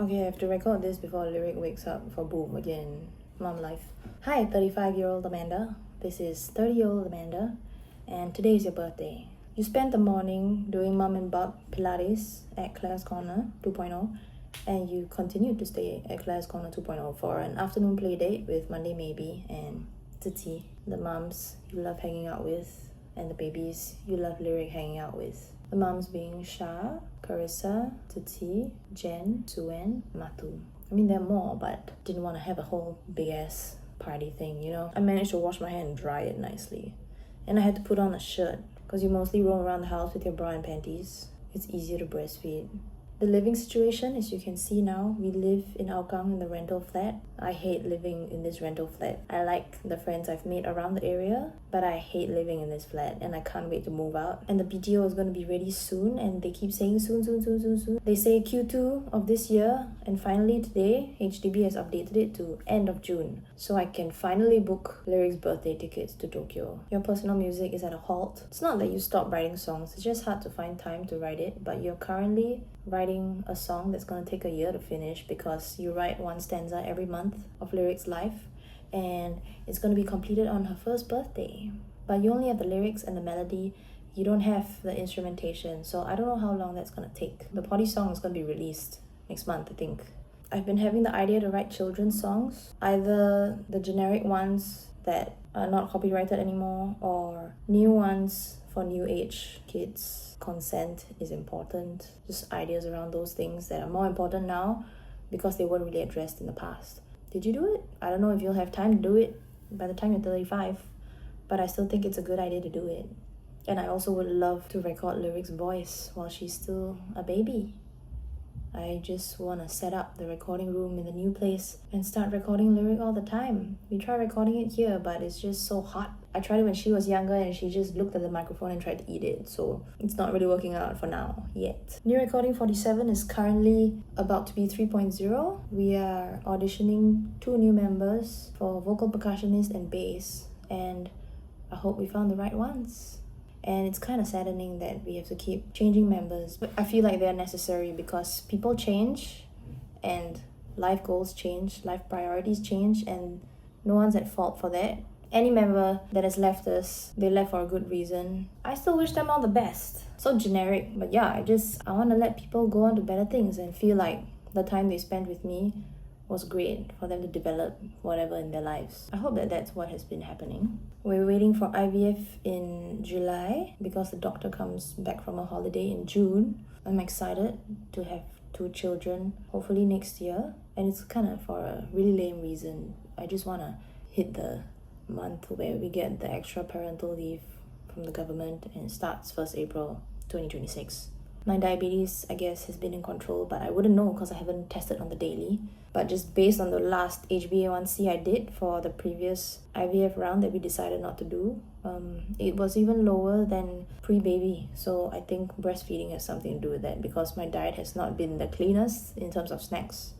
Okay, I have to record this before Lyric wakes up for boom again. Mom life. Hi, 35-year-old Amanda. This is 30-year-old Amanda, and today is your birthday. You spent the morning doing mom and bub Pilates at Claire's Corner 2.0, and you continued to stay at Claire's Corner 2.0 for an afternoon play date with Monday Maybe and Titi, the moms you love hanging out with, and the babies you love Lyric hanging out with. The moms being Shah, Carissa, Titi, Jen, Suen, Matu. I mean, there are more, but didn't want to have a whole big-ass party thing, you know? I managed to wash my hair and dry it nicely. And I had to put on a shirt, because you mostly roam around the house with your bra and panties. It's easier to breastfeed. The living situation, as you can see now, we live in Hougang in the rental flat. I hate living in this rental flat. I like the friends I've made around the area, but I hate living in this flat and I can't wait to move out. And the BTO is going to be ready soon, and they keep saying soon. They say Q2 of this year, and finally today, HDB has updated it to end of June. So I can finally book Lyric's birthday tickets to Tokyo. Your personal music is at a halt. It's not that you stop writing songs, it's just hard to find time to write it, but you're currently writing a song that's going to take a year to finish because you write one stanza every month of Lyric's life, and it's going to be completed on her first birthday. But you only have the lyrics and the melody. You don't have the instrumentation, so I don't know how long that's going to take. The potty song is going to be released next month, I think. I've been having the idea to write children's songs, either the generic ones that are not copyrighted anymore or new ones for new age kids. Consent is important. Just ideas around those things that are more important now because they weren't really addressed in the past. Did you do it? I don't know if you'll have time to do it by the time you're 35, but I still think it's a good idea to do it. And I also would love to record Lyric's voice while she's still a baby. I just want to set up the recording room in the new place and start recording Lyric all the time. We try recording it here, but it's just so hot. I tried it when she was younger and she just looked at the microphone and tried to eat it, so it's not really working out for now, yet. New Recording 47 is currently about to be 3.0. We are auditioning 2 new members for vocal percussionist and bass, and I hope we found the right ones. And it's kind of saddening that we have to keep changing members, but I feel like they're necessary because people change and life goals change, life priorities change, and no one's at fault for that. Any member that has left us, they left for a good reason. I still wish them all the best. So generic, but yeah, I want to let people go on to better things and feel like the time they spent with me was great for them to develop whatever in their lives. I hope that that's what has been happening. We're waiting for IVF in July because the doctor comes back from a holiday in June. I'm excited to have 2 children, hopefully next year. And it's kind of for a really lame reason. I just want to hit the month where we get the extra parental leave from the government, and it starts 1st April 2026. My diabetes, I guess, has been in control, but I wouldn't know because I haven't tested on the daily. But just based on the last HbA1c I did for the previous IVF round that we decided not to do, it was even lower than pre-baby. So I think breastfeeding has something to do with that because my diet has not been the cleanest in terms of snacks,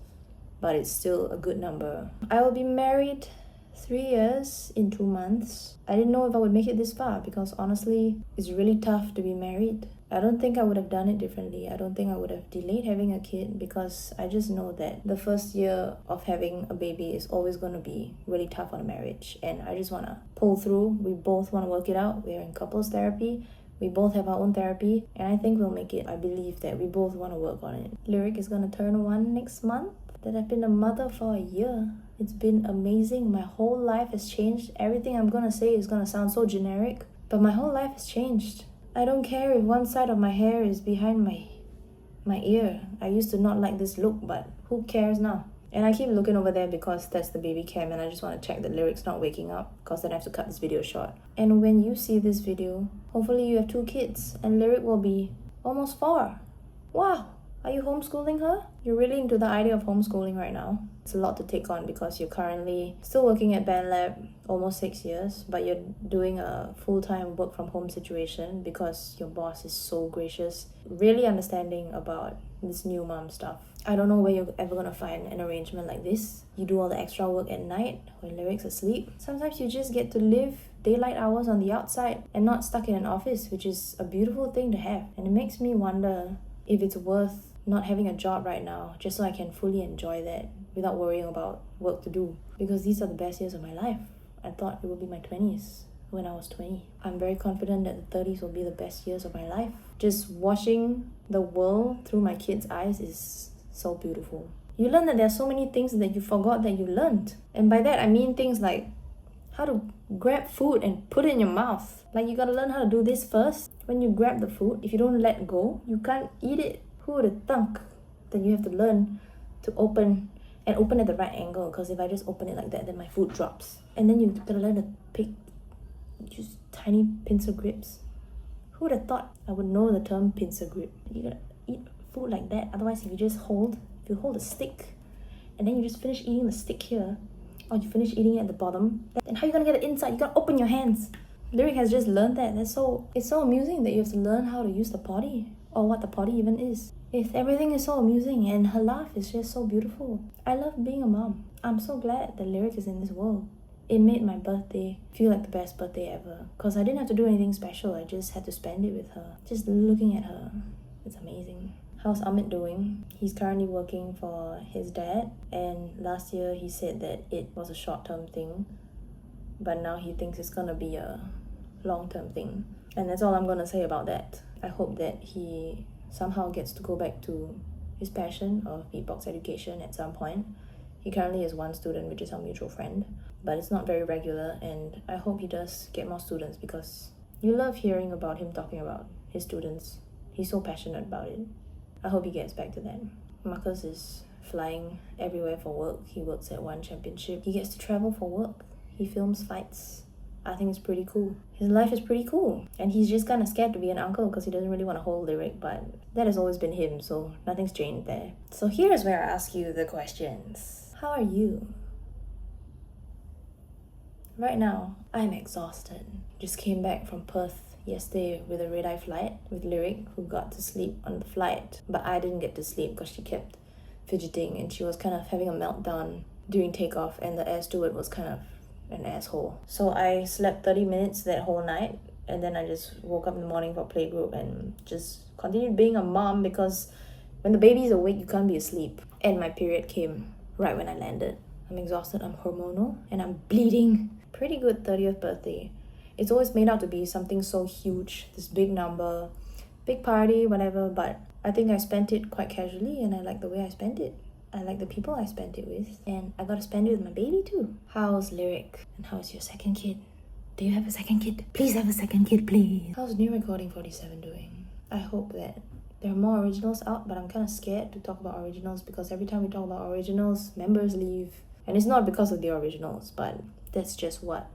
but it's still a good number. I will be married 3 years in 2 months. I didn't know if I would make it this far because honestly, it's really tough to be married. I don't think I would have done it differently. I don't think I would have delayed having a kid because I just know that the first year of having a baby is always going to be really tough on a marriage, and I just want to pull through. We both want to work it out. We're in couples therapy. We both have our own therapy, and I think we'll make it. I believe that we both want to work on it. Lyric is going to turn 1 next month. That I've been a mother for a year. It's been amazing. My whole life has changed. Everything I'm going to say is going to sound so generic, but my whole life has changed. I don't care if one side of my hair is behind my ear. I used to not like this look, but who cares now? And I keep looking over there because that's the baby cam, and I just want to check that Lyric's not waking up because then I have to cut this video short. And when you see this video, hopefully you have 2 kids and Lyric will be almost 4. Wow! Are you homeschooling her? You're really into the idea of homeschooling right now. It's a lot to take on because you're currently still working at Bandcamp, almost 6 years, but you're doing a full-time work from home situation because your boss is so gracious, really understanding about this new mom stuff. I don't know where you're ever gonna find an arrangement like this. You do all the extra work at night when Lyric's asleep. Sometimes you just get to live daylight hours on the outside and not stuck in an office, which is a beautiful thing to have. And it makes me wonder if it's worth not having a job right now just so I can fully enjoy that without worrying about work to do. Because these are the best years of my life. I thought it would be my 20s when I was 20. I'm very confident that the 30s will be the best years of my life. Just watching the world through my kids' eyes is so beautiful. You learn that there are so many things that you forgot that you learned. And by that I mean things like how to grab food and put it in your mouth. Like, you gotta learn how to do this first. When you grab the food, if you don't let go, you can't eat it. Who would have thunk that you have to learn to open at the right angle? Because if I just open it like that, then my food drops. And then you gotta learn to pick just tiny pincer grips. Who would have thought I would know the term pincer grip? You gotta eat food like that. Otherwise, if you hold a stick and then you just finish eating the stick here, or you finish eating it at the bottom, then how are you gonna get it inside? You gotta open your hands. Lyric has just learned that. It's so amusing that you have to learn how to use the potty, or what the potty even is. Everything is so amusing, and her laugh is just so beautiful. I love being a mom. I'm so glad that Lyric is in this world. It made my birthday feel like the best birthday ever, because I didn't have to do anything special. I just had to spend it with her. Just looking at her, it's amazing. How's Amit doing? He's currently working for his dad, and last year he said that it was a short-term thing, but now he thinks it's gonna be a long-term thing. And that's all I'm gonna say about that. I hope that he somehow gets to go back to his passion of beatbox education at some point. He currently has one student, which is our mutual friend, but it's not very regular, and I hope he does get more students, because you love hearing about him talking about his students. He's so passionate about it. I hope he gets back to that. Marcus is flying everywhere for work. He works at one championship. He gets to travel for work. He films fights. I think it's pretty cool. His life is pretty cool. And he's just kind of scared to be an uncle because he doesn't really want to hold Lyric, but that has always been him, so nothing's changed there. So here's where I ask you the questions. How are you? Right now, I'm exhausted. Just came back from Perth yesterday with a red-eye flight with Lyric, who got to sleep on the flight, but I didn't get to sleep because she kept fidgeting and she was kind of having a meltdown during takeoff, and the air steward was kind of an asshole. So I slept 30 minutes that whole night, and then I just woke up in the morning for playgroup and just continued being a mom, because when the baby's awake, you can't be asleep. And my period came right when I landed. I'm exhausted, I'm hormonal, and I'm bleeding. Pretty good 30th birthday. It's always made out to be something so huge, this big number, big party, whatever, but I think I spent it quite casually, and I like the way I spent it. I like the people I spent it with, and I got to spend it with my baby too. How's Lyric? And how's your second kid? Do you have a second kid? Please have a second kid, please. How's New Recording 47 doing? I hope that there are more originals out, but I'm kind of scared to talk about originals, because every time we talk about originals, members leave. And it's not because of the originals, but that's just what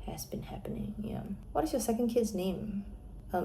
has been happening. Yeah. What is your second kid's name?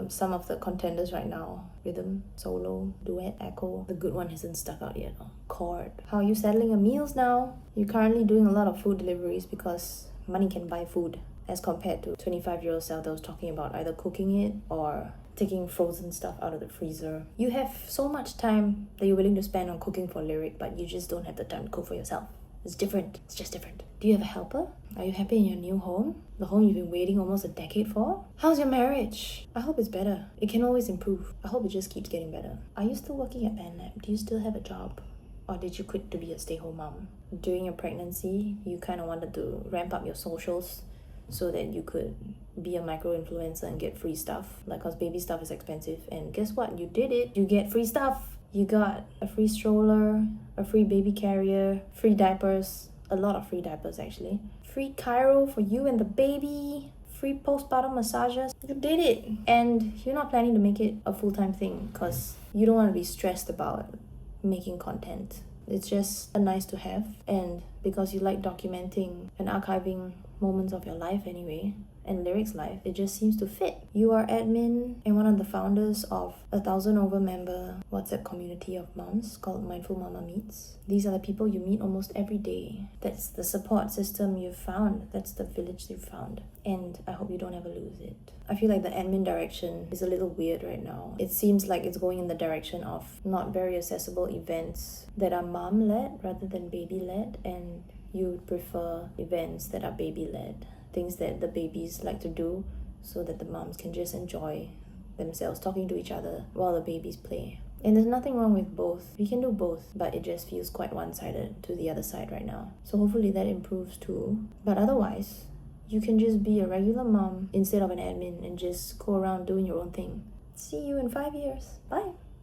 Some of the contenders right now: rhythm, solo, duet, echo. The good one hasn't stuck out yet. Chord. How are you settling your meals now? You're currently doing a lot of food deliveries because money can buy food, as compared to 25-year-old self that was talking about either cooking it or taking frozen stuff out of the freezer. You have so much time that you're willing to spend on cooking for Lyric, but you just don't have the time to cook for yourself. It's different. It's just different. Do you have a helper? Are you happy in your new home? The home you've been waiting almost a decade for? How's your marriage? I hope it's better. It can always improve. I hope it just keeps getting better. Are you still working at Bandcamp? Do you still have a job? Or did you quit to be a stay-home mom? During your pregnancy, you kind of wanted to ramp up your socials so that you could be a micro-influencer and get free stuff. Like, cause baby stuff is expensive. And guess what? You did it. You get free stuff. You got a free stroller, a free baby carrier, free diapers, a lot of free diapers actually, free chiro for you and the baby, free postpartum massages. You did it. And you're not planning to make it a full-time thing because you don't want to be stressed about making content. It's just a nice to have, and because you like documenting and archiving moments of your life anyway, and Lyric's life, it just seems to fit. You are admin and one of the founders of 1,000 over member WhatsApp community of moms called Mindful Mama Meets. These are the people you meet almost every day. That's the support system you've found. That's the village you've found. And I hope you don't ever lose it. I feel like the admin direction is a little weird right now. It seems like it's going in the direction of not very accessible events that are mom-led rather than baby-led, and you would prefer events that are baby-led. Things that the babies like to do so that the moms can just enjoy themselves talking to each other while the babies play. And there's nothing wrong with both. We can do both, but it just feels quite one-sided to the other side right now. So hopefully that improves too. But otherwise, you can just be a regular mom instead of an admin and just go around doing your own thing. See you in 5 years. Bye.